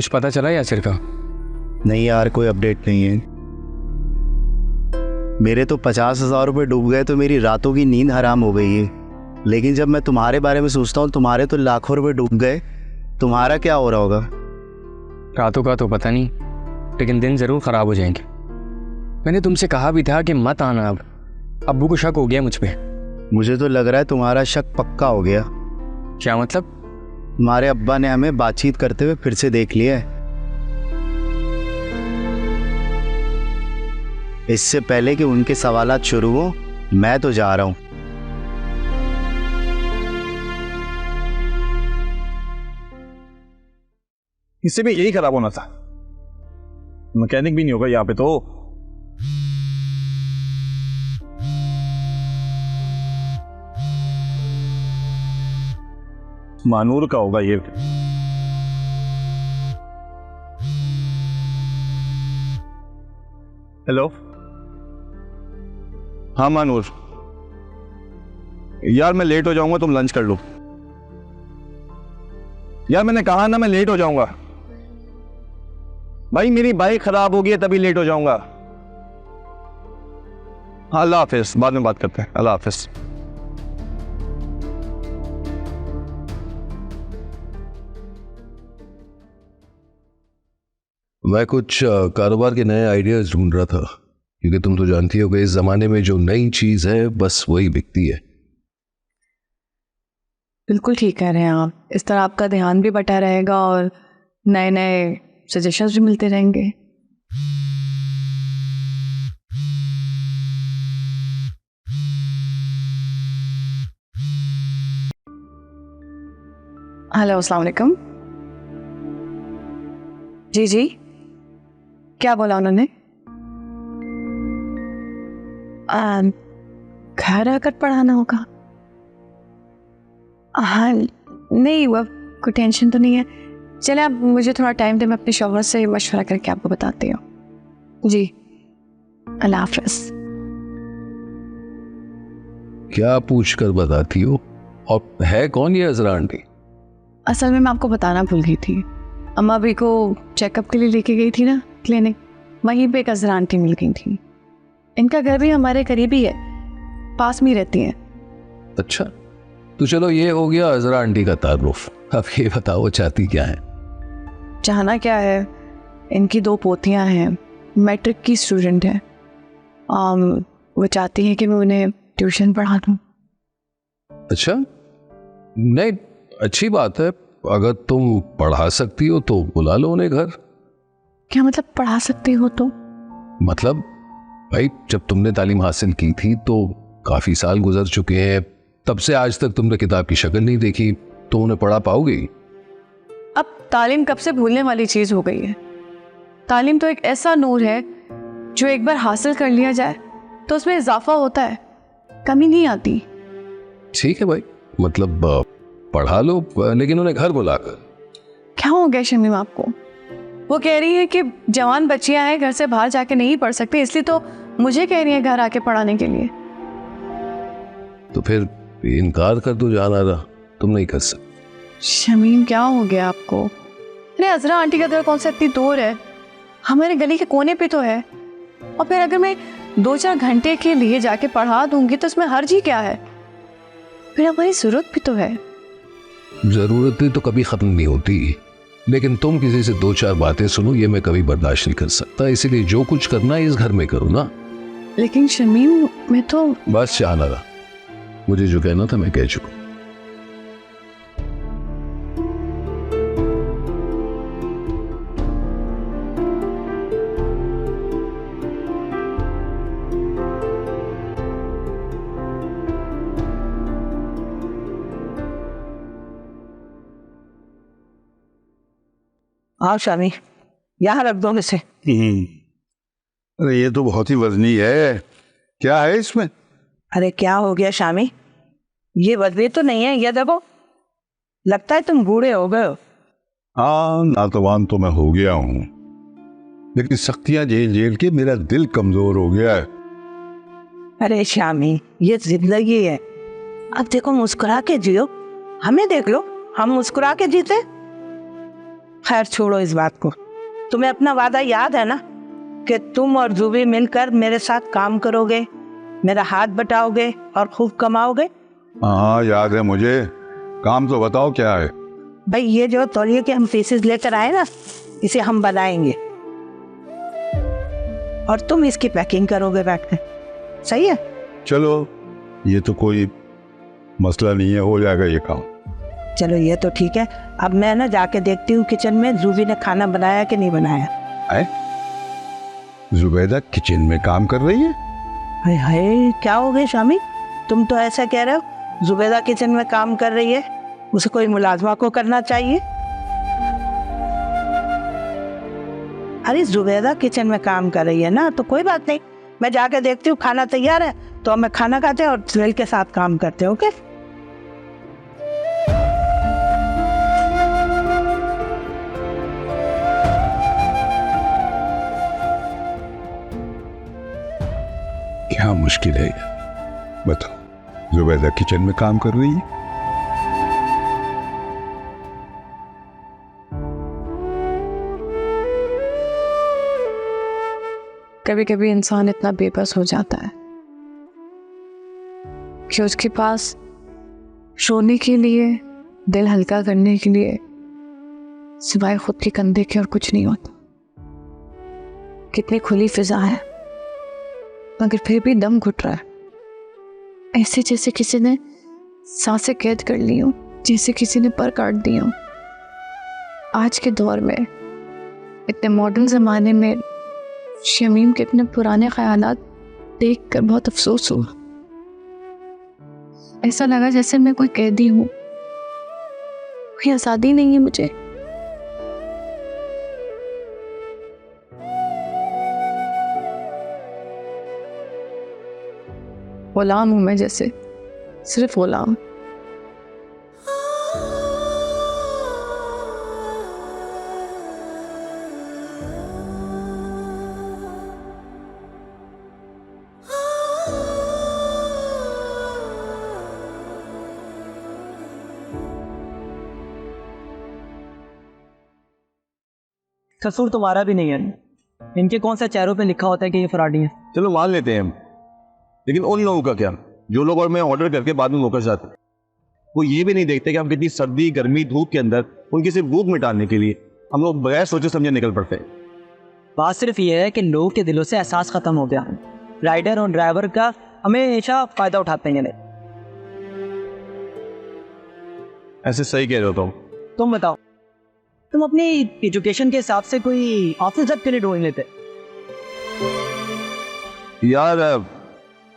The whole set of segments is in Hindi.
कुछ पता चला यासिर का? नहीं यार, कोई अपडेट नहीं है। मेरे तो 50,000 रुपये डूब गए तो मेरी रातों की नींद हराम हो गई है। लेकिन जब मैं तुम्हारे बारे में सोचता हूँ, तुम्हारे तो लाखों रुपए डूब गए, तुम्हारा क्या हो रहा होगा? रातों का तो पता नहीं, लेकिन दिन ज़रूर ख़राब हो जाएंगे। मैंने तुमसे कहा भी था कि मत आना। अब अब्बू को शक हो गया मुझ पे। मुझे तो लग रहा है तुम्हारा शक पक्का हो गया। क्या मतलब? तुम्हारे अब्बा ने हमें बातचीत करते हुए फिर से देख लिया है। इससे पहले कि उनके सवालात शुरू हो, मैं तो जा रहा हूं। इससे भी यही खराब होना था। मैकेनिक भी नहीं होगा यहाँ पे तो। मानूर का होगा ये। हेलो, हाँ मानूर, यार मैं लेट हो जाऊंगा, तुम लंच कर लो। यार मैंने कहा ना मैं लेट हो जाऊंगा। भाई मेरी बाइक खराब हो गई है, तभी लेट हो जाऊंगा। हाँ अल्लाह हाफिज, बाद में बात करते हैं। अल्लाह हाफिज। मैं कुछ कारोबार के नए आइडियाज ढूंढ रहा था, क्योंकि तुम तो जानती हो कि इस जमाने में जो नई चीज है बस वही बिकती है। बिल्कुल ठीक कह रहे हैं आप। इस तरह आपका ध्यान भी बटा रहेगा और नए नए सजेशंस भी मिलते रहेंगे। हेलो, अस्सलाम वालेकुम। जी जी, क्या बोला उन्होंने? घर आकर पढ़ाना होगा? हाँ नहीं, वो कोई टेंशन तो नहीं है। चले आप मुझे थोड़ा टाइम दें, मैं अपने शौहर से मशवरा करके आपको बताती हूँ। जी, अल्लाह हाफ़िज़। क्या पूछ कर बताती हो? और है कौन ये अजरा आंटी? असल में मैं आपको बताना भूल गई थी। अम्मा अभी को चेकअप के लिए लेके गई थी ना क्लिनिक, वहीं पे एक अजरा आंटी मिल गई थी। इनका घर भी हमारे करीब ही है, पास में ही रहती हैं। अच्छा, तो चलो ये हो गया अजरा आंटी का तारुफ। अब ये बताओ चाहती क्या है? चाहना क्या है, इनकी 2 पोतियां हैं, मैट्रिक की स्टूडेंट हैं। वो चाहती हैं कि मैं उन्हें ट्यूशन पढ़ा दूँ। अच्छा, नहीं अच्छी बात है। अगर तुम पढ़ा सकती हो तो बुला लो उन्हें घर। क्या मतलब पढ़ा सकती हो तो? मतलब भाई, जब तुमने तालीम हासिल की थी तो काफी साल गुजर चुके हैं, तब से आज तक तुमने किताब की शक्ल नहीं देखी, तो उन्हें पढ़ा पाओगी? अब तालीम कब से भूलने वाली चीज़ हो गई है। तालीम तो एक ऐसा नूर है जो एक बार हासिल कर लिया जाए तो उसमें इजाफा होता है, कमी नहीं आती। ठीक है भाई, मतलब पढ़ा लो, लेकिन उन्हें घर बुलाकर। क्या हो गया शमीम आपको? वो कह रही है कि जवान बच्चियां हैं, घर से बाहर जाके नहीं पढ़ सकते, इसलिए तो मुझे कह रही है घर आके पढ़ाने के लिए। तो फिर इनकार कर दो जाना रहा, तुम नहीं कर सकते। शमीम क्या हो गया आपको? अरे अजरा आंटी का घर कौन सा इतनी दूर है, हमारे गली के कोने पे तो है। और फिर अगर मैं 2-4 घंटे के लिए जाके पढ़ा दूंगी तो उसमें हर्ज ही क्या है? फिर हमारी जरूरत भी तो है। जरूरतें तो कभी खत्म नहीं होती, लेकिन तुम किसी से 2-4 बातें सुनो, ये मैं कभी बर्दाश्त नहीं कर सकता। इसीलिए जो कुछ करना है इस घर में करो ना। लेकिन शमीम मैं तो बस जाना रहा, मुझे जो कहना था मैं कह चुका। हाँ शामी, यहाँ रख दो इसे। अरे ये तो बहुत ही वजनी है, क्या है इसमें? अरे क्या हो गया शामी, ये वजनी तो नहीं है, ये देखो, लगता है तुम बूढ़े हो गए हो। हाँ नातवान तो मैं हो गया हूँ, लेकिन सख्तियां झेल झेल के मेरा दिल कमजोर हो गया है। अरे शामी, ये जिंदगी है, अब देखो मुस्कुरा के जियो। हमें देख लो, हम मुस्कुरा के जीते। खैर छोड़ो इस बात को। तुम्हें अपना वादा याद है ना कि तुम और जुबी मिलकर मेरे साथ काम करोगे, मेरा हाथ बटाओगे और खूब कमाओगे। हाँ याद है मुझे। काम तो बताओ क्या है। भाई ये जो तौलिए के हम पीसेस लेकर आए ना, इसे हम बनाएंगे और तुम इसकी पैकिंग करोगे बैठकर। सही है? चलो ये तो कोई मसला नहीं है, हो जाएगा ये काम। चलो ये तो ठीक है। अब मैं ना जाके देखती हूँ किचन में जुबी ने खाना बनाया कि नहीं बनाया। है? जुबैदा किचन में काम कर रही है? हाय हाय, क्या हो गया शामी, तुम तो ऐसा कह रहे हो जुबैदा किचन में काम कर रही है, उसे कोई मुलाजमा को करना चाहिए। अरे जुबैदा किचन में काम कर रही है ना, तो कोई बात नहीं, मैं जाके देखती हूँ खाना तैयार है तो हमें खाना खाते हैं और सुहेल के साथ काम करते हैं। ओके? क्या मुश्किल है बताओ, जुबैदा किचन में काम कर रही है। कभी कभी इंसान इतना बेबस हो जाता है कि उसके पास रोने के लिए, दिल हल्का करने के लिए सिवाय खुद के कंधे के और कुछ नहीं होता। कितनी खुली फिजा है मगर फिर भी दम घुट रहा है, ऐसे जैसे किसी ने सांसें कैद कर ली हो, जैसे किसी ने पर काट दी हो। आज के दौर में, इतने मॉडर्न ज़माने में शमीम के इतने पुराने ख्यालात देखकर बहुत अफसोस हुआ। ऐसा लगा जैसे मैं कोई कैदी हूँ, कोई आज़ादी नहीं है मुझे। गुलाम हूं मैं, जैसे सिर्फ गुलाम। कसूर तुम्हारा भी नहीं है, इनके कौन सा चेहरों पे लिखा होता है कि ये फराडी हैं। चलो मान लेते हैं हम, लेकिन उन लोगों का क्या जो लोग और मैं ऑर्डर करके बाद में वापस जाते हैं? वो ये भी नहीं देखते कि हम कितनी सर्दी गर्मी धूप के अंदर उनकी सिर्फ भूख मिटाने के लिए हम लोग बगैर सोचे समझे निकल पड़ते हैं। बात सिर्फ ये है कि लोगों के दिलों से एहसास खत्म हो गया। राइडर और ड्राइवर का हमेशा फायदा उठाते हैं। ऐसे सही कह रहे हो तुम बताओ, तुम अपनी एजुकेशन के हिसाब से कोई ऑफिस जब के लिए ढूंढ लेते? यार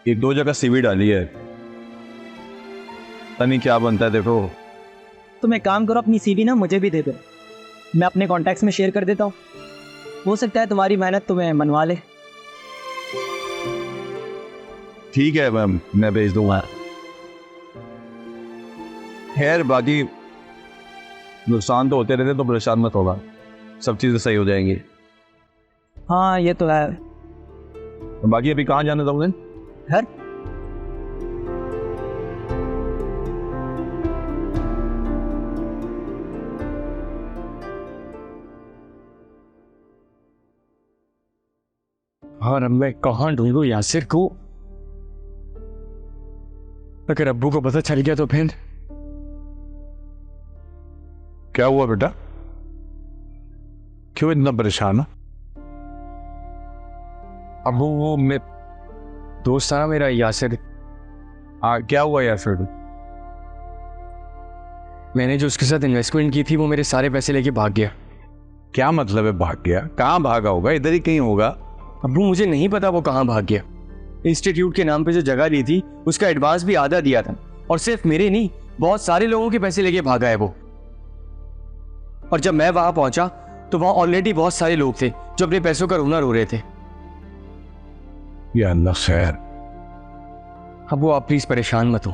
एक दो जगह सीवी डाली है, पता नहीं क्या बनता है। देखो तुम एक काम करो, अपनी सीवी ना मुझे भी दे दो, मैं अपने कॉन्टैक्ट्स में शेयर कर देता हूँ। हो सकता है तुम्हारी मेहनत तुम्हें मनवा ले। ठीक है मैम, मैं भेज दूंगा। खैर बाकी नुकसान तो होते रहते, तो परेशान मत होगा, सब चीज़ें सही हो जाएंगी। हाँ ये तो है। बाकी अभी कहाँ जाना था? घर। और अब मैं कहाँ ढूंढूं यासिर को? अगर अब्बू को पता चल गया तो फिर क्या हुआ बेटा, क्यों इतना परेशान है? अब्बू वो मैं दोस्त था ना मेरा यासिर। क्या हुआ यासिर? मैंने जो उसके साथ इन्वेस्टमेंट की थी वो मेरे सारे पैसे लेके भाग गया। क्या मतलब है भाग गया? कहाँ भागा होगा? इधर ही कहीं होगा। अब्बू मुझे नहीं पता वो कहाँ भाग गया। इंस्टीट्यूट के नाम पे जो जगह ली थी उसका एडवांस भी आधा दिया था, और सिर्फ मेरे नहीं बहुत सारे लोगों के पैसे लेके भागा है वो। और जब मैं वहां पहुंचा तो वहां ऑलरेडी बहुत सारे लोग थे जो अपने पैसों का रोना रो रहे थे। या अल्लाह खैर। अब वो आप प्लीज परेशान मत हो,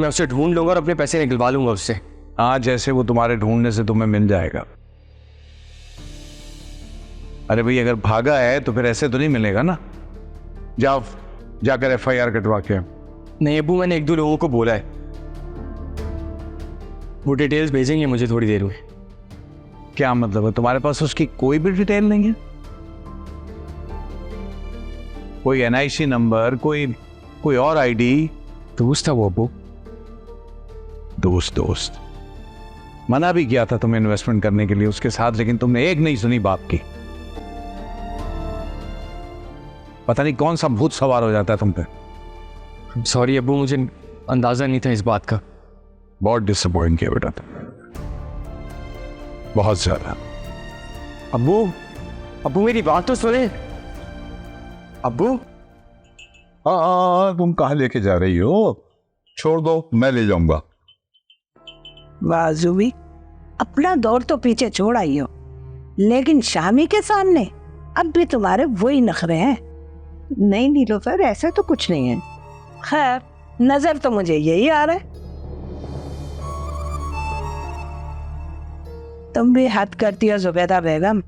मैं उसे ढूंढ लूंगा और अपने पैसे निकलवा लूंगा उससे। हाँ जैसे वो तुम्हारे ढूंढने से तुम्हें मिल जाएगा। अरे भाई अगर भागा है तो फिर ऐसे तो नहीं मिलेगा ना। जाओ जाकर FIR कटवा के। नहीं अब्बू, मैंने एक दो लोगों को बोला है, वो डिटेल्स भेजेंगे मुझे थोड़ी देर में। क्या मतलब है? तुम्हारे पास उसकी कोई भी डिटेल नहीं है? कोई एनआईसी नंबर, कोई और आईडी? दोस्त था वो अब्बू। दोस्त मना भी किया था तुम्हें इन्वेस्टमेंट करने के लिए उसके साथ, लेकिन तुमने एक नहीं सुनी बाप की। पता नहीं कौन सा भूत सवार हो जाता है तुम पे। सॉरी अब्बू, मुझे अंदाजा नहीं था इस बात का। बहुत डिसअपॉइंट किया बेटा तुम, बहुत ज्यादा। अब्बू मेरी बात तो सुने। अब्बू हाँ, तुम कहाँ लेके जा रही हो? छोड़ दो, मैं ले जाऊंगा। वाह जुबी, अपना दौर तो पीछे छोड़ आई हो, लेकिन शामी के सामने अब भी तुम्हारे वही नखरे हैं। नहीं नीलोफर, ऐसा तो कुछ नहीं है। खैर, नजर तो मुझे यही आ रहा है। तुम भी हद करती हो जुबैदा बेगम,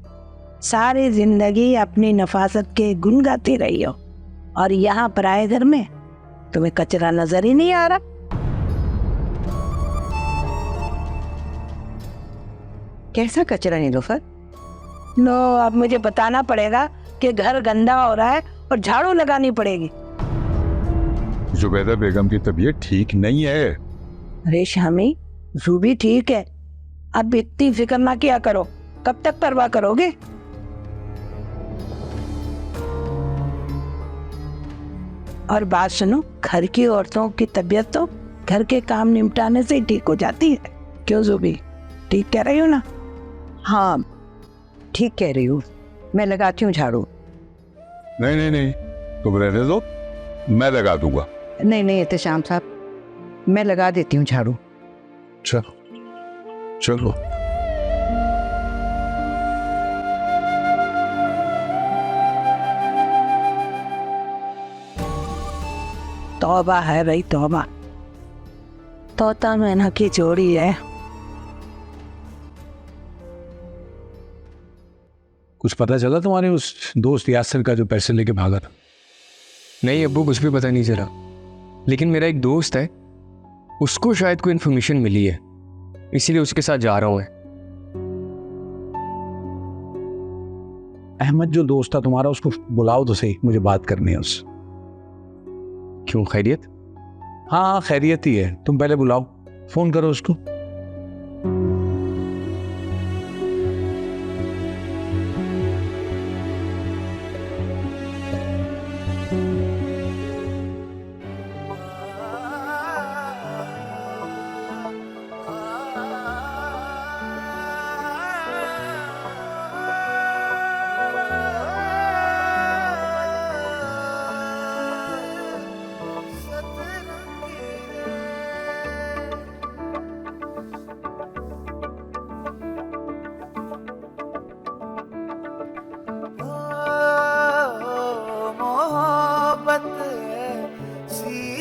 सारी जिंदगी अपनी नफासत के गुन गाती रही हो, और यहाँ पराए घर में तुम्हें कचरा नजर ही नहीं आ रहा। कैसा कचरा नीलोफर? लो, अब मुझे बताना पड़ेगा कि घर गंदा हो रहा है और झाड़ू लगानी पड़ेगी। जुबैदा बेगम की तबीयत ठीक नहीं है। अरे शामी, रूबी ठीक है, अब इतनी फिक्र ना किया करो। कब तक परवाह करोगे? और बात सुनो, घर की औरतों की तबीयत तो घर के काम निपटाने से ही ठीक हो जाती है। क्यों जुबी, ठीक कह रही हो ना? हाँ ठीक कह रही हूँ, मैं लगाती हूँ झाड़ू। नहीं, तुम रहने दो, मैं लगा दूंगा। नहीं एहतेशाम साहब, मैं लगा देती हूँ झाड़ू। चलो। तौबा है भाई तौबा, तोता मैना की जोड़ी है। कुछ पता चला तुम्हारे उस दोस्त यासिर का जो पैसे लेके भागा था? नहीं अब्बू, कुछ भी पता नहीं चला, लेकिन मेरा एक दोस्त है, उसको शायद कोई इन्फॉर्मेशन मिली है, इसीलिए उसके साथ जा रहा हूँ मैं। अहमद जो दोस्त था तुम्हारा, उसको बुलाओ तो सही, मुझे बात करनी है उससे। क्यों, खैरियत? हाँ खैरियत ही है, तुम पहले बुलाओ, फोन करो उसको।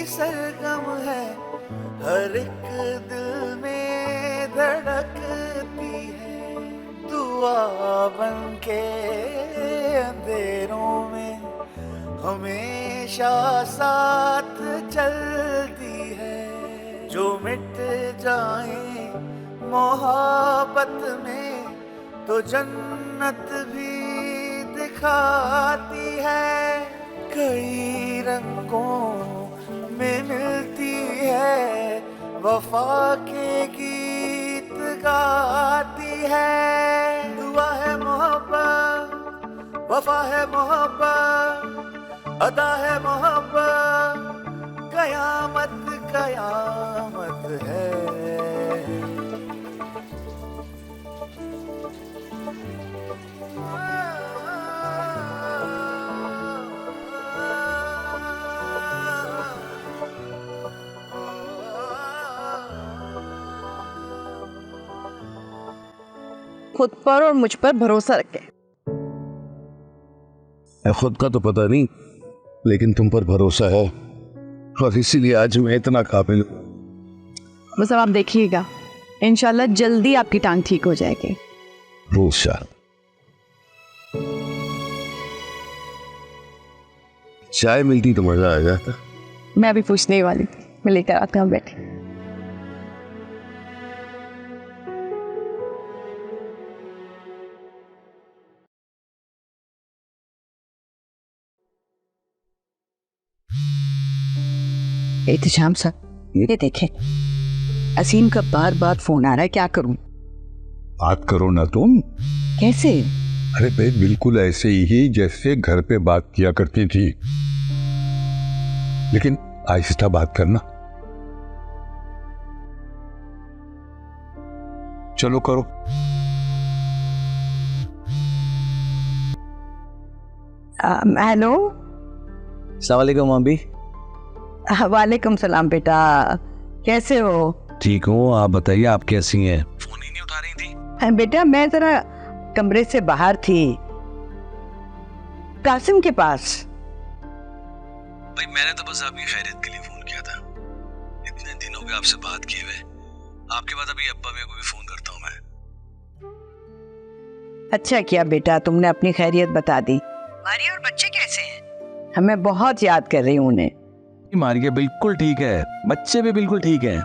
सरगम है, हर एक दिल में धड़कती है, दुआ बन के अंधेरों में हमेशा साथ चलती है। जो मिट जाए मोहब्बत में तो जन्नत भी दिखाती है, कई रंगों में मिलती है, वफा के गीत गाती है। दुआ है मोहब्बत, वफा है मोहब्बत, अदा है मोहब्बत, कयामत कयामत है। खुद पर और मुझ पर भरोसा रखे। खुद का तो पता नहीं, लेकिन तुम पर भरोसा है, और इसीलिए आज मैं इतना काबिल हूं। बस अब आप देखिएगा, इंशाल्लाह जल्दी आपकी टांग ठीक हो जाएगी। रोशा, चाय मिलती तो मजा आ जाता। मैं अभी पूछने ही वाली थी, मैं लेकर आती हूँ, बैठे। एहतशाम सर, ये देखें, असीम का बार बार फोन आ रहा है, क्या करूं? बात करो ना तुम। कैसे? अरे भाई बिल्कुल ऐसे ही जैसे घर पे बात किया करती थी, लेकिन आहिस्ता बात करना। चलो करो। हेलो। अस्सलाम वालेकुम अम्मी। वालेकुम सलाम बेटा, कैसे हो? ठीक हूँ, आप बताइए आप कैसी हैं? फोन ही नहीं उठा रही थी। बेटा मैं जरा कमरे से बाहर थी, कासिम के पास। भाई मैंने तो बस आपकी खैरियत के लिए फोन किया था। इतने दिन हो गए आपसे बात किए हुए। आपके बाद अभी अब्बा मेरे को भी फोन करता हूँ मैं। अच्छा किया बेटा, तुमने अपनी खैरियत बता दी। मारिया और बच्चे कैसे हैं? हमें बहुत याद कर रही हूँ उन्हें। मारिया बिल्कुल ठीक है, बच्चे भी बिल्कुल ठीक हैं।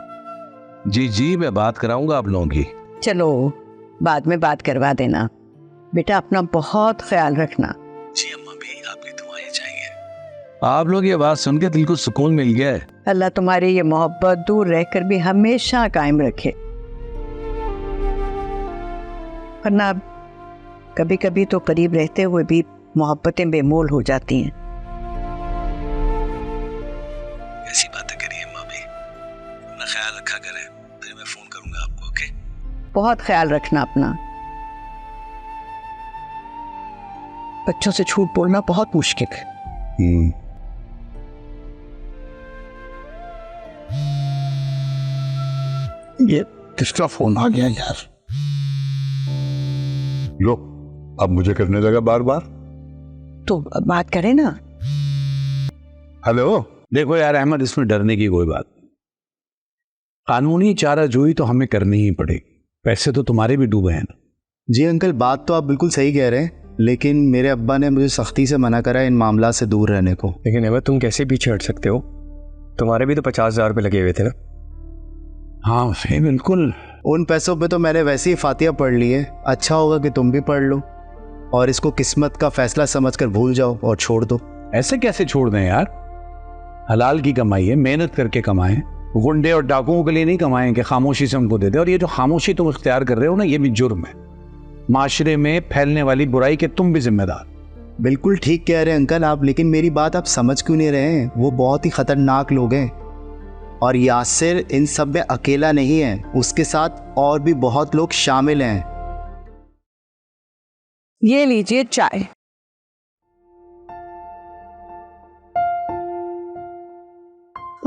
जी जी, मैं बात कराऊंगा आप लोगों की। चलो बाद में बात करवा देना। बेटा अपना बहुत ख्याल रखना। जी अम्मा भी, आपकी दुआएं चाहिए। आप लोग ये बात सुन के दिल को सुकून मिल गया है। अल्लाह तुम्हारी ये मोहब्बत दूर रहकर भी हमेशा कायम रखे। वरना कभी कभी तो करीब रहते हुए भी मोहब्बतें बेमोल हो जाती हैं। ऐसी बातें करिए अम्मा भी, अपना ख्याल रखा करें। फिर मैं फोन करूंगा आपको। ओके, बहुत ख्याल रखना अपना। बच्चों से झूठ बोलना बहुत मुश्किल है। ये किसका फोन आ गया यार? लो, अब मुझे करने लगा बार बार। तो बात करें ना। हेलो। देखो यार अहमद, इसमें डरने की कोई बात नहीं। कानूनी चाराजोई तो हमें करनी ही पड़ेगी। पैसे तो तुम्हारे भी डूबे हैं ना। जी अंकल, बात तो आप बिल्कुल सही कह रहे हैं, लेकिन मेरे अब्बा ने मुझे सख्ती से मना करा इन मामला से दूर रहने को। लेकिन अहमद तुम कैसे पीछे हट सकते हो? तुम्हारे भी तो 50,000 रुपये लगे हुए थे ना। हाँ सही, बिल्कुल। उन पैसों पे तो मैंने वैसे ही फातिया पढ़ ली है। अच्छा होगा कि तुम भी पढ़ लो और इसको किस्मत का फैसला समझकर भूल जाओ और छोड़ दो। ऐसे कैसे छोड़ दें यार? हलाल की कमाई है, मेहनत करके कमाएं। गुंडे और डाकुओं के लिए नहीं कमाएं कि खामोशी से उनको दे दे। और ये जो खामोशी तुम इख्तियार कर रहे हो ना, ये भी जुर्म है। माशरे में फैलने वाली बुराई के तुम भी जिम्मेदार। बिल्कुल ठीक कह रहे हैं अंकल आप, लेकिन मेरी बात आप समझ क्यों नहीं रहे हैं? वो बहुत ही खतरनाक लोग हैं और यासिर इन सब में अकेला नहीं है, उसके साथ और भी बहुत लोग शामिल हैं। ये लीजिए चाय।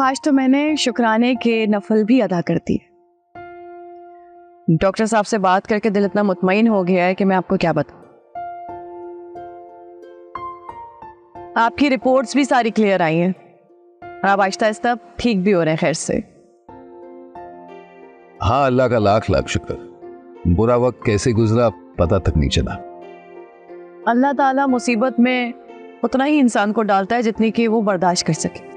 आज तो मैंने शुक्राने के नफल भी अदा कर दिए। डॉक्टर साहब से बात करके दिल इतना मुतमईन हो गया है कि मैं आपको क्या बताऊं। आपकी रिपोर्ट्स भी सारी क्लियर आई हैं और आप आहिस्ता आहिस्ता ठीक भी हो रहे हैं खैर से। हाँ, अल्लाह का लाख लाख शुक्र। बुरा वक्त कैसे गुजरा पता तक नहीं चला। अल्लाह ताला मुसीबत में उतना ही इंसान को डालता है जितनी कि वो बर्दाश्त कर सके,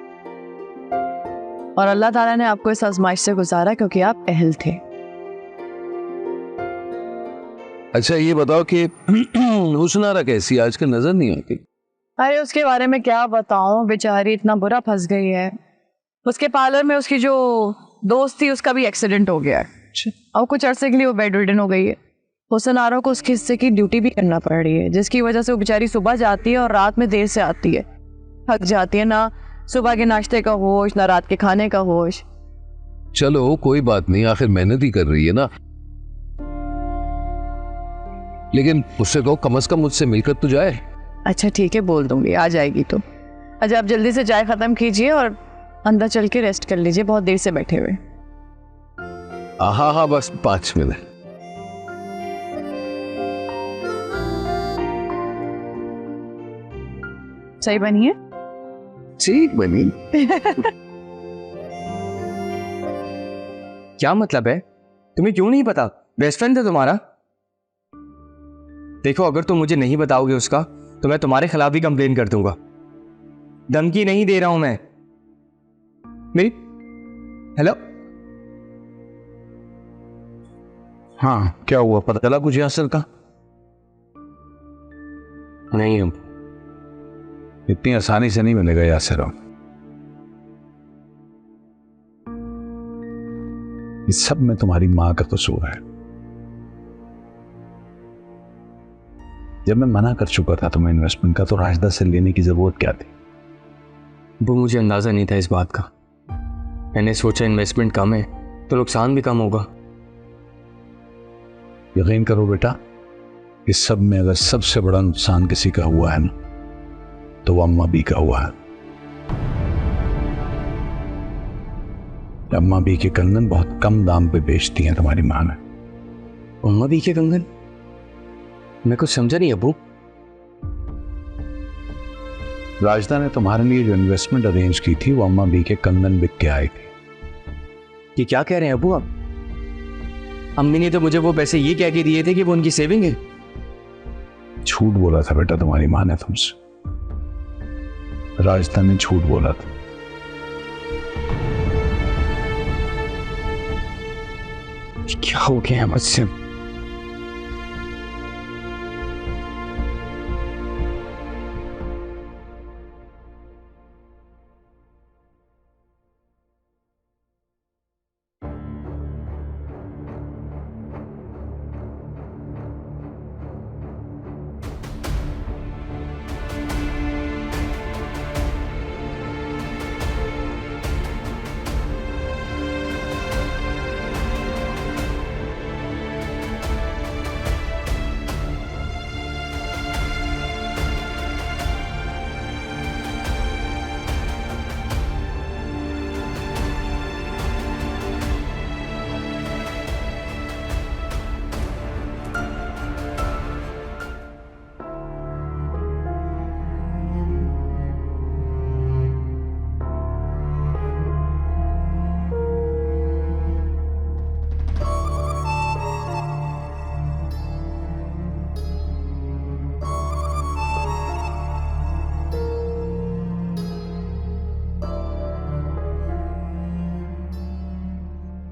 और अल्लाह ताला ने आपको इस आजमाइश से गुजारा क्योंकि आप अहल थे। अच्छा ये बताओ कि हुस्नारा कैसी, आजकल नजर नहीं आती? अरे उसके बारे में क्या बताऊं, बेचारी इतना बुरा फंस गई है। उसके पार्लर में उसकी जो दोस्त थी उसका भी एक्सीडेंट हो गया है और कुछ अरसे के लिए वो बेड रिडन हो गई है। हुस्नारा को उसके हिस्से की ड्यूटी भी करना पड़ रही है, जिसकी वजह से वो बेचारी सुबह जाती है और रात में देर से आती है। थक जाती है, ना सुबह के नाश्ते का होश ना रात के खाने का होश। चलो कोई बात नहीं, आखिर मेहनत ही कर रही है ना। लेकिन उससे कहो कम से कम मुझसे मिलकर तो जाए। अच्छा ठीक है, बोल दूंगी, आ जाएगी तो। अच्छा आप जल्दी से चाय खत्म कीजिए और अंदर चल के रेस्ट कर लीजिए, बहुत देर से बैठे हुए। हाँ हाँ, बस 5 मिनट। सही बनी है? ठीक बनी। क्या मतलब है? तुम्हें क्यों नहीं पता? बेस्ट फ्रेंड है तुम्हारा। देखो अगर तुम मुझे नहीं बताओगे उसका तो मैं तुम्हारे खिलाफ भी कंप्लेन कर दूंगा। धमकी नहीं दे रहा हूं मैं। मेरी हेलो। हाँ क्या हुआ, पता चला कुछ यासिर का? नहीं, हम इतनी आसानी से नहीं मिलेगा यासिर। इस सब में तुम्हारी माँ का कसूर है। जब मैं मना कर चुका था तुम्हें इन्वेस्टमेंट का, तो राजदा से लेने की जरूरत क्या थी? वो मुझे अंदाजा नहीं था इस बात का। मैंने सोचा इन्वेस्टमेंट कम है तो नुकसान भी कम होगा। यकीन करो बेटा, इस सब में अगर सबसे बड़ा नुकसान किसी का हुआ है ना, तो वो अम्मा बी का हुआ है। अम्मा बी के कंगन बहुत कम दाम पे बेचती हैं तुम्हारी माँ ने। अम्मा बी के कंगन? मैं कुछ समझा नहीं अबू। राजदा ने तुम्हारे लिए जो इन्वेस्टमेंट अरेंज की थी, वो अम्मा बी के कंगन बिक के आई थी। ये क्या कह रहे हैं अबू आप? अम्मी ने तो मुझे वो पैसे ये कह के दिए थे कि वो उनकी सेविंग है। झूठ बोला था बेटा तुम्हारी माँ ने तुमसे। राजदा ने झूठ बोला था। क्या हो गया मुझसे?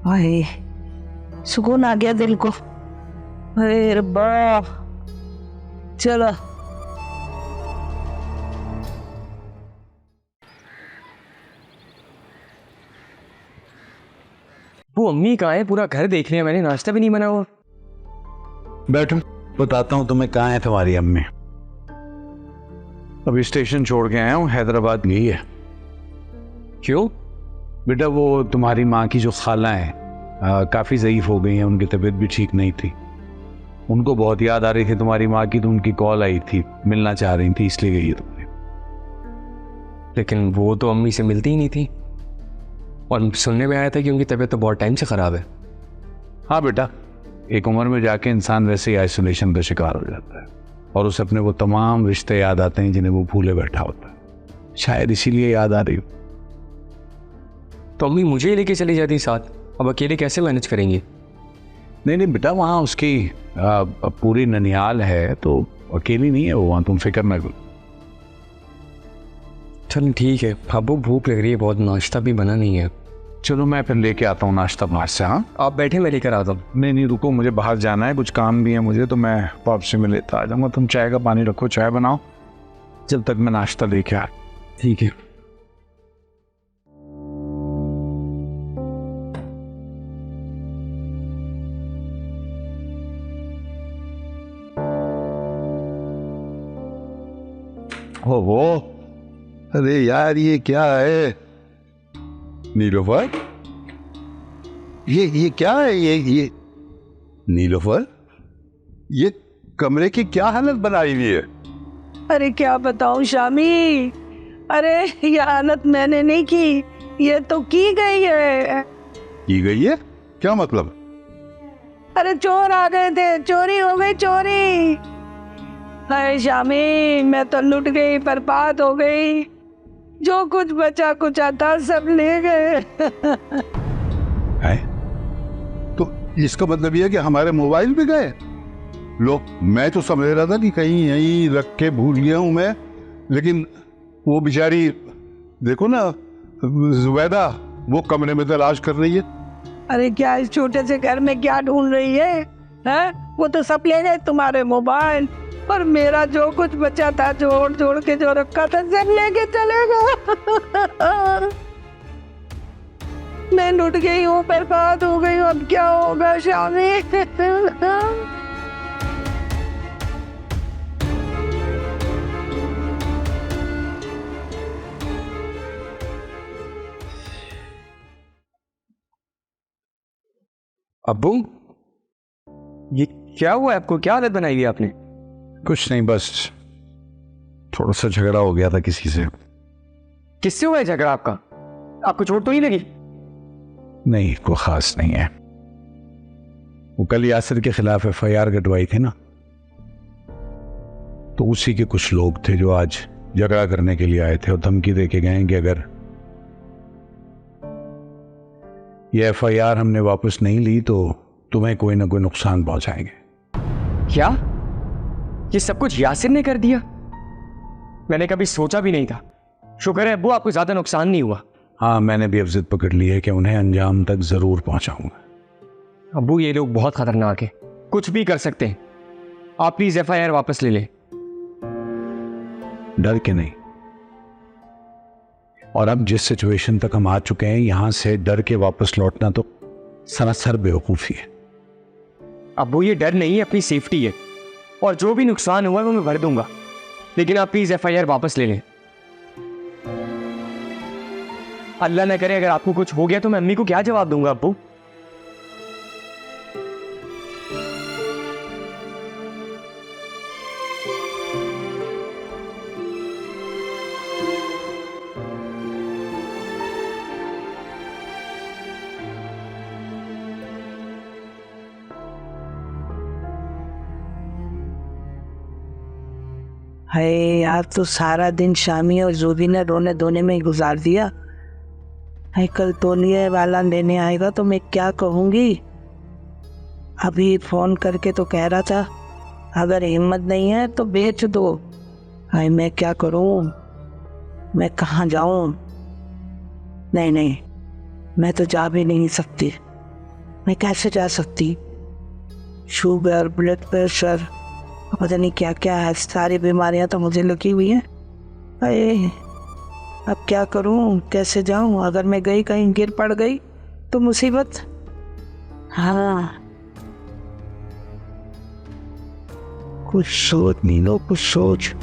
हाय, सुकून आ गया दिल को। अरे रब्बा, चलो। वो अम्मी कहाँ है? पूरा घर देख लिया मैंने, नाश्ता भी नहीं बना हुआ। बैठो, बताता हूँ तुम्हें कहाँ है तुम्हारी अम्मी। अभी स्टेशन छोड़ के आया हूँ, हैदराबाद गई है। क्यों? बेटा वो तुम्हारी माँ की जो खाला है, काफ़ी ज़ईफ़ हो गई हैं, उनकी तबीयत भी ठीक नहीं थी। उनको बहुत याद आ रही थी तुम्हारी माँ की, तो उनकी कॉल आई थी, मिलना चाह रही थी, इसलिए गई है तुम्हारी। लेकिन वो तो अम्मी से मिलती ही नहीं थी, और सुनने में आया था कि उनकी तबीयत तो बहुत टाइम से ख़राब है। हाँ बेटा, एक उम्र में जाके इंसान वैसे ही आइसोलेशन का शिकार हो जाता है, और उसे अपने वो तमाम रिश्ते याद आते हैं जिन्हें वो भूले बैठा होता है। शायद इसीलिए याद आ रही हो। तो अम्मी मुझे लेके चली जाती साथ, अब अकेले कैसे मैनेज करेंगे? नहीं बेटा, वहाँ उसकी पूरी ननिहाल है, तो अकेली नहीं है वो वहाँ, तुम फिक्र ना करो। चल ठीक है, अब भूख लग रही है बहुत, नाश्ता भी बना नहीं है। चलो मैं फिर लेके आता हूँ नाश्ता बाहर से। हाँ आप बैठे, मैं लेकर आता हूँ। नहीं रुको, मुझे बाहर जाना है, कुछ काम भी है मुझे, तो मैं वापसी में लेता आ जाऊँगा। तुम चाय का पानी रखो, चाय बनाओ, जब तक मैं नाश्ता लेके आ। ठीक है। ओहो, अरे यार ये क्या है नीलोफर? ये क्या है? ये नीलोफर, ये कमरे की क्या हालत बनाई हुई है? अरे क्या बताऊं शामी, अरे ये हालत मैंने नहीं की, ये तो की गई है। की गई है? क्या मतलब? अरे चोर आ गए थे, चोरी हो गई, चोरी। अरे शामी, मैं तो लुट गई, बर्बाद हो गई, जो कुछ बचा कुचा था सब ले गए। है? तो इसका मतलब यह है कि हमारे मोबाइल भी गए? लो, मैं तो समझ रहा था कि कहीं यहीं रख के भूल गया हूं मैं, लेकिन वो बेचारी देखो ना, जुबैदा वो कमरे में तलाश कर रही है। अरे क्या इस छोटे से घर में क्या ढूंढ रही है? वो तो सब ले गए, तुम्हारे मोबाइल और मेरा जो कुछ बचा था, जोड़ जोड़ के जो रखा था, सब लेके चले गए। मैं लुट गई हूँ, बर्बाद हो गई हूँ, अब क्या होगा शामी? अब्बू, ये क्या हुआ आपको? क्या हालत बनाई हुई आपने? कुछ नहीं, बस थोड़ा सा झगड़ा हो गया था किसी से। किससे हुआ है झगड़ा आपका? आपको चोट तो नहीं लगी? नहीं, कोई खास नहीं है। वो कल यासिर के खिलाफ FIR कटवाई थी ना, तो उसी के कुछ लोग थे जो आज झगड़ा करने के लिए आए थे और धमकी दे के गए कि अगर ये FIR हमने वापस नहीं ली तो तुम्हें कोई ना कोई नुकसान पहुंचाएंगे। क्या ये सब कुछ यासिर ने कर दिया? मैंने कभी सोचा भी नहीं था। शुक्र है अब्बू आपको ज्यादा नुकसान नहीं हुआ। हाँ, मैंने भी अब जिद पकड़ ली है कि उन्हें अंजाम तक जरूर पहुंचाऊंगा। अब्बू ये लोग बहुत खतरनाक है, कुछ भी कर सकते हैं। आप प्लीज FIR वापस ले लें। डर के नहीं, और अब जिस सिचुएशन तक हम आ चुके हैं, यहां से डर के वापस लौटना तो सरासर बेवकूफी है। अब्बू ये डर नहीं है, अपनी सेफ्टी है, और जो भी नुकसान हुआ है वो मैं भर दूंगा, लेकिन आप प्लीज FIR वापस ले लें। अल्लाह न करे अगर आपको कुछ हो गया तो मैं अम्मी को क्या जवाब दूंगा अब्बू? हाय यार, तो सारा दिन शामी और जोबी ने रोने धोने में ही गुजार दिया। हाय, कल तौलिए वाला लेने आएगा तो मैं क्या कहूँगी? अभी फ़ोन करके तो कह रहा था अगर हिम्मत नहीं है तो बेच दो। हाय, मैं क्या करूँ? मैं कहाँ जाऊँ? नहीं नहीं, मैं तो जा भी नहीं सकती। मैं कैसे जा सकती? शुगर, ब्लड प्रेशर, पता नहीं क्या क्या है, सारी बीमारियां तो मुझे लगी हुई हैं। अरे अब क्या करूं, कैसे जाऊं? अगर मैं गई कहीं गिर पड़ गई तो मुसीबत। हाँ, कुछ सोच नीलो, कुछ सोच।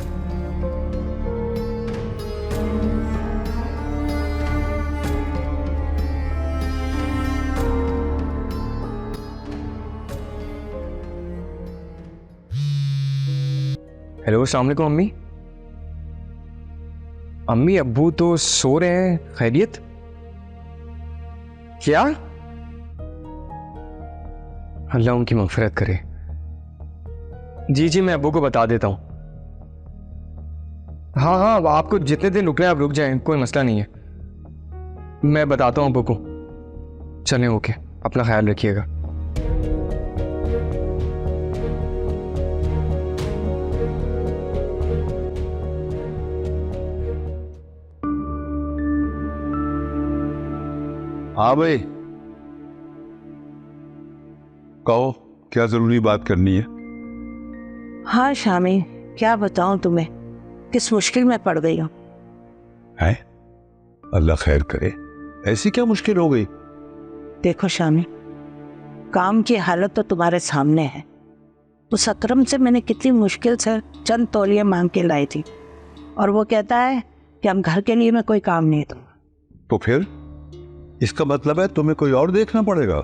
हेलो, अस्सलाम वालेकुम अम्मी। अम्मी अब्बू तो सो रहे हैं, खैरियत? क्या? अल्लाह उनकी मग़फ़िरत करे। जी जी, मैं अब्बू को बता देता हूँ। हाँ हाँ, आपको जितने दिन रुकना है आप रुक जाएं, कोई मसला नहीं है। मैं बताता हूँ अब्बू को। चलें, ओके, अपना ख्याल रखिएगा। हाँ भाई, कहो, क्या जरूरी बात करनी है? हाँ शामी, क्या बताऊं तुम्हें, किस मुश्किल में पड़ गई हूँ। है? अल्लाह खैर करे। ऐसी क्या मुश्किल हो गई? देखो शामी, काम की हालत तो तुम्हारे सामने है। उस अकरम से मैंने कितनी मुश्किल से चंद तौलिए मांग के लाई थी, और वो कहता है कि हम घर के लिए मैं कोई काम नहीं दूंगा। तो फिर इसका मतलब है तुम्हें कोई और देखना पड़ेगा?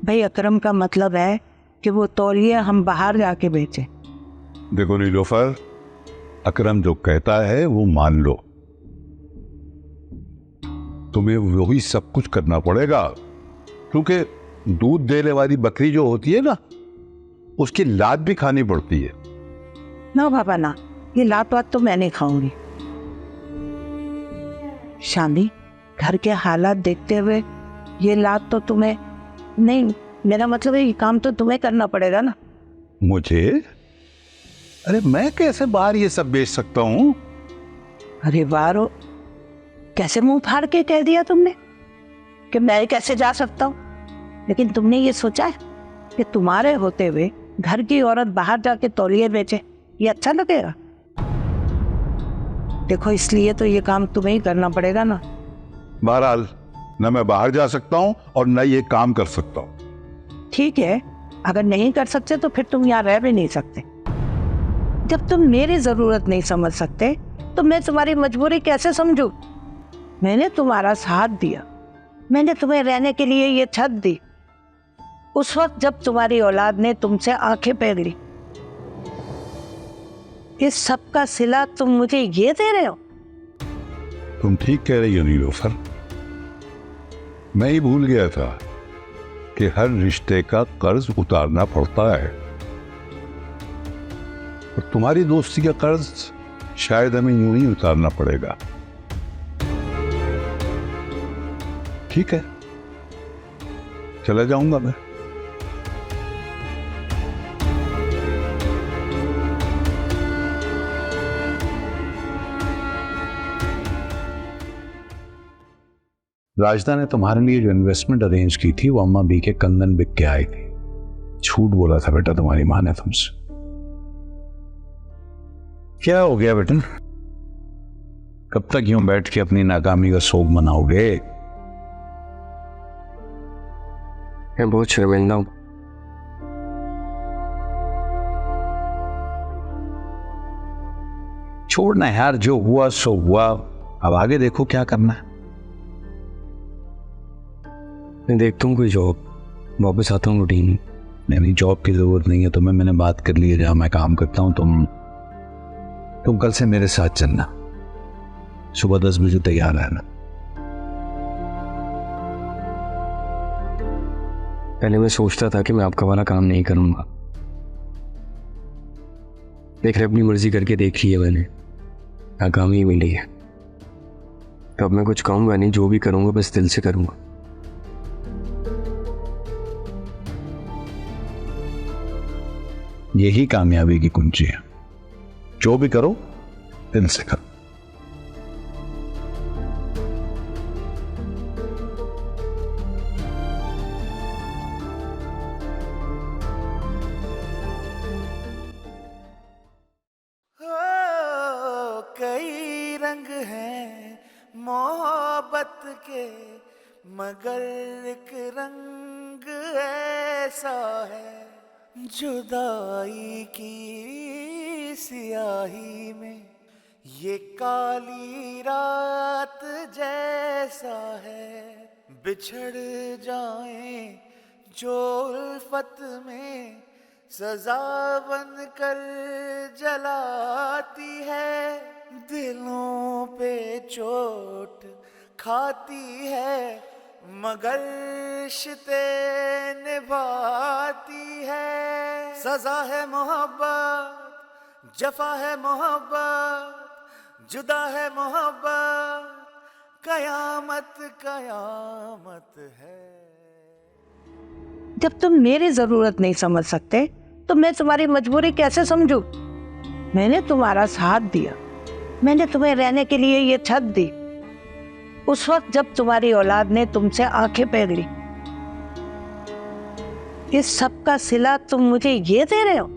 भाई, अकरम का मतलब है कि वो तौलिए हम बाहर जाके बेचें। देखो नीलोफर, अकरम जो कहता है वो मान लो। तुम्हें वही सब कुछ करना पड़ेगा, क्योंकि दूध देने वाली बकरी जो होती है ना, उसकी लात भी खानी पड़ती है। ना बाबा ना, ये लात वात तो मैं नहीं खाऊंगी। शामी, घर के हालात देखते हुए ये लात तो तुम्हें नहीं, मेरा मतलब है ये काम तो तुम्हें करना पड़ेगा ना। मुझे? अरे मैं कैसे बाहर ये सब बेच सकता हूँ? अरे वारो, कैसे मुंह फाड़ के कह दिया तुमने कि मैं कैसे जा सकता हूँ? लेकिन तुमने ये सोचा है कि तुम्हारे होते हुए घर की औरत बाहर जाके तौलिए बेचे, ये अच्छा लगेगा? देखो, इसलिए तो ये काम तुम्हें ही करना पड़ेगा ना। बहरहाल न मैं बाहर जा सकता हूँ और न ये काम कर सकता हूँ। ठीक है, अगर नहीं कर सकते तो फिर तुम यहाँ रह भी नहीं सकते। जब तुम मेरी जरूरत नहीं समझ सकते तो मैं तुम्हारी मजबूरी कैसे समझूं? मैंने तुम्हारा साथ दिया, मैंने तुम्हें रहने के लिए ये छत दी, उस वक्त जब तुम्हारी औलाद ने तुमसे आंखें फेर ली। इस सब का सिला तुम मुझे ये दे रहे हो? तुम ठीक कह रही हो नीलोफर, मैं ही भूल गया था कि हर रिश्ते का कर्ज उतारना पड़ता है, और तुम्हारी दोस्ती का कर्ज शायद हमें यूं ही उतारना पड़ेगा। ठीक है, चला जाऊंगा मैं। राजदा ने तुम्हारे लिए जो इन्वेस्टमेंट अरेंज की थी वो अम्मा बी के कंगन बिक के आई थी। झूठ बोला था बेटा तुम्हारी माँ ने तुमसे। क्या हो गया बेटन, कब तक यूं बैठ के अपनी नाकामी का शोक मनाओगे? मैं बहुत शर्मिंदा हूं। छोड़ना यार, जो हुआ सो हुआ, अब आगे देखो क्या करना है। मैं देखता हूँ कोई जॉब, वापस आता हूँ रूटीन में। नहीं, जॉब की जरूरत नहीं है तुम्हें, मैंने बात कर ली है जहां मैं काम करता हूँ। तुम कल से मेरे साथ चलना, सुबह 10 बजे तैयार रहना। पहले मैं सोचता था कि मैं आपका वाला काम नहीं करूंगा, देख रहे अपनी मर्जी करके देख ली है मैंने, नाकामी मिली है। तब मैं कुछ कहूंगा नहीं, जो भी करूंगा बस दिल से करूंगा। यही कामयाबी की कुंजी है, जो भी करो दिल से करो। कई रंग हैं मोहब्बत के, मगर एक रंग ऐसा है, जुदाई की सियाही में ये काली रात जैसा है। बिछड़ जाएं जो उल्फत में सजा बन कर जलाती है, दिलों पे चोट खाती है, मगर रिश्ते निभाती है। सजा है मोहब्बत, जफा है मोहब्बत, जुदा है मोहब्बत, कयामत कयामत है। जब तुम मेरी जरूरत नहीं समझ सकते तो मैं तुम्हारी मजबूरी कैसे समझूं? मैंने तुम्हारा साथ दिया, मैंने तुम्हें रहने के लिए ये छत दी, उस वक्त जब तुम्हारी औलाद ने तुमसे आंखें फेर ली। इस सब का सिला तुम मुझे ये दे रहे हो?